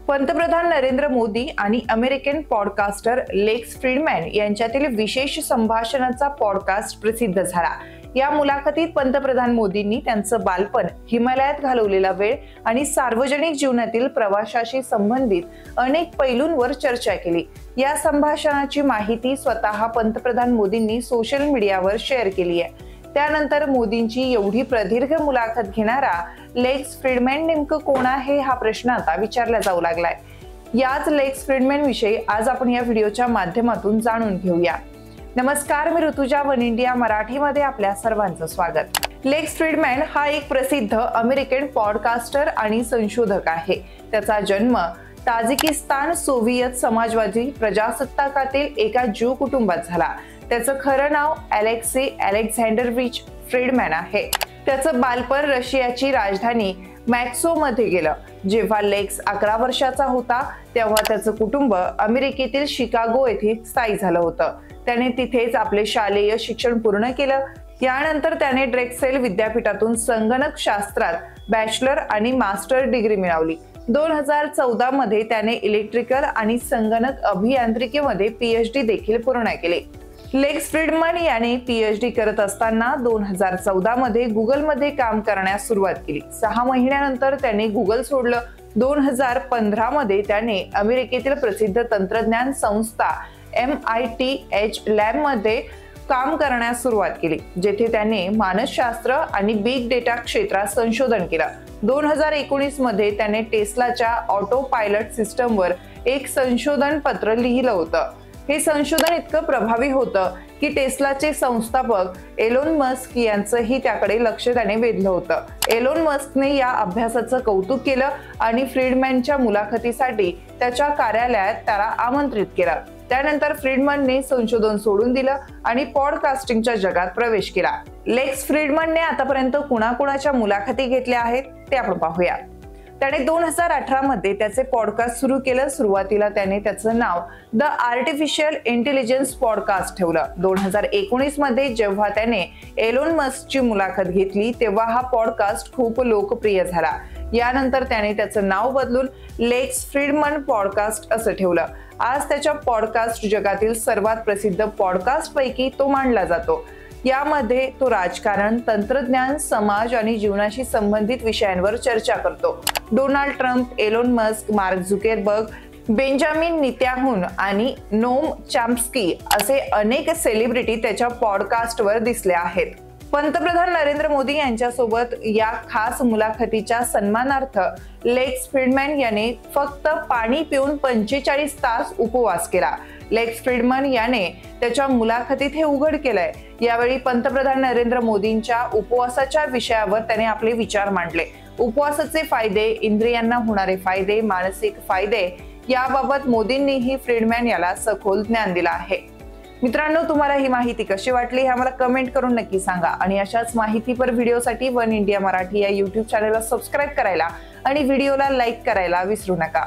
पंतप्रधान नरेंद्र मोदी आणि American podcaster लेक्स फ्रीडमॅन यांच्यातील विशेष संभाषणाचा पॉडकास्ट प्रसिद्ध झाला। या मुलाखतीत पंतप्रधान मोदींनी त्यांचं बालपण, हिमालयात घालवलेला वेळ आणि सार्वजनिक जीवनातील प्रवासाशी संबंधित अनेक पैलूंवर चर्चा केली। या संभाषणाची माहिती स्वतः पंतप्रधान मोदींनी सोशल मीडियावर शेअर केली आहे। त्यानंतर मोदींची एवढी प्रदीर्घ मुलाखत घेणारा लेक्स फ्रीडमॅन नेमकं कोण आहे हा प्रश्न आता विचारला जाऊ लागलाय। याच लेक्स फ्रीडमॅन विषयी आज आपण या व्हिडिओच्या माध्यमातून जाणून घेऊया। नमस्कार, मी ऋतुजा, वन इंडिया मराठीमध्ये आपल्या सर्वांचं स्वागत। लेक्स फ्रीडमॅन हा एक प्रसिद्ध अमेरिकन पॉडकास्टर आणि संशोधक आहे। त्याचा जन्म ताजिकिस्तान सोव्हिएत समाजवादी प्रजासत्ताकातील एका ज्यू कुटुंबात झाला। त्याचं खरं नाव अलेक्सी अलेक्झांडरविच फ्रीडमॅन आहे। त्याचं बालपण रशियाची राजधानी मॉस्को मध्ये गेलं। जेव्हा लेक्स 11 वर्षाचा होता तेव्हा त्याचं कुटुंब अमेरिकेतील शिकागो येथे स्थायिक झालं होतं। त्याने तिथेच आपले शालेय शिक्षण पूर्ण केलं। यानंतर त्याने ड्रेक्सेल विद्यापीठातून संगणक शास्त्रात बॅचलर आणि मास्टर डिग्री मिळवली। 2014 मध्ये त्याने इलेक्ट्रिकल आणि संगणक अभियांत्रिकीमध्ये PhD देखील पूर्ण केले। लेक्स फ्रीडमॅन याने PhD करत असताना 2014 मध्ये गुगलमध्ये काम करण्यास सुरुवात केली। 6 महिन्यानंतर त्याने गुगल सोडलं। 2015 मध्ये त्याने अमेरिकेतील प्रसिद्ध तंत्रज्ञान संस्था MIT लॅब मध्ये काम करण्यास सुरुवात केली, जेथे त्याने मानसशास्त्र आणि बिग डेटा क्षेत्रात संशोधन केलं। 2019 मध्ये त्याने टेस्लाच्या ऑटो पायलट सिस्टमवर एक संशोधन पत्र लिहिलं होतं। हे संशोधन इतकं प्रभावी होतं की टेस्लाचे संस्थापक एलोन मस्क यांचंही त्याकडे लक्ष त्याने वेधलं होतं। एलोन मस्कने या अभ्यासाचं कौतुक केलं आणि फ्रीडमॅनच्या मुलाखतीसाठी त्याच्या कार्यालयात त्याला आमंत्रित केलं। त्यानंतर फ्रीडमॅनने संशोधन सोडून दिलं आणि पॉडकास्टिंगच्या जगात प्रवेश केला। लेक्स फ्रीडमॅनने आतापर्यंत कुणाकुणाच्या मुलाखती घेतल्या आहेत ते आपण पाहूया। त्याने 2018 मध्ये त्याचे पॉडकास्ट सुरू केलं। सुरुवातीला त्याने त्याचं नाव द आर्टिफिशियल इंटेलिजन्स पॉडकास्ट ठेवलं। 2019 मध्ये जेव्हा त्याने एलोन मस्कची मुलाखत घेतली तेव्हा हा पॉडकास्ट खूप लोकप्रिय झाला। यानंतर त्याने त्याचं नाव बदलून लेक्स फ्रीडमॅन पॉडकास्ट असं ठेवलं। आज त्याच्या पॉडकास्ट जगातील सर्वात प्रसिद्ध पॉडकास्ट पैकी तो मानला जातो। यामध्ये तो राजकारण, तंत्रज्ञान, समाज आणि जीवनाशी संबंधित विषयांवर चर्चा करतो। Donald Trump, Elon Musk, Mark Zuckerberg, Benjamin Netanyahu आणि नोम चॉम्स्की असे अनेक सेलिब्रिटी त्याच्या पॉडकास्टवर दिसले आहेत। पंतप्रधान नरेंद्र मोदी यांच्यासोबत या खास मुलाखतीच्या सन्मानार्थ लेक्स फ्रीडमॅन याने फक्त पाणी पिऊन 45 तास उपवास केला। लेक्स फ्रीडमॅन याने त्याच्या मुलाखतीत हे उघड केलंय। यावेळी पंतप्रधान नरेंद्र मोदींच्या उपवासाच्या विषयावर त्याने आपले विचार मांडले। उपवासाचे फायदे, इंद्रियांना होणारे फायदे, मानसिक फायदे याबाबत मोदींनीही फ्रीडमॅन याला सखोल ज्ञान दिलं आहे। मित्रांनो, तुम्हाला ही माहिती कशी वाटली हे आम्हाला कमेंट करून नक्की सांगा आणि अशाच माहितीपर व्हिडिओसाठी वन इंडिया मराठी या YouTube चॅनलला सबस्क्राईब करायला आणि व्हिडिओला लाईक करायला विसरू नका।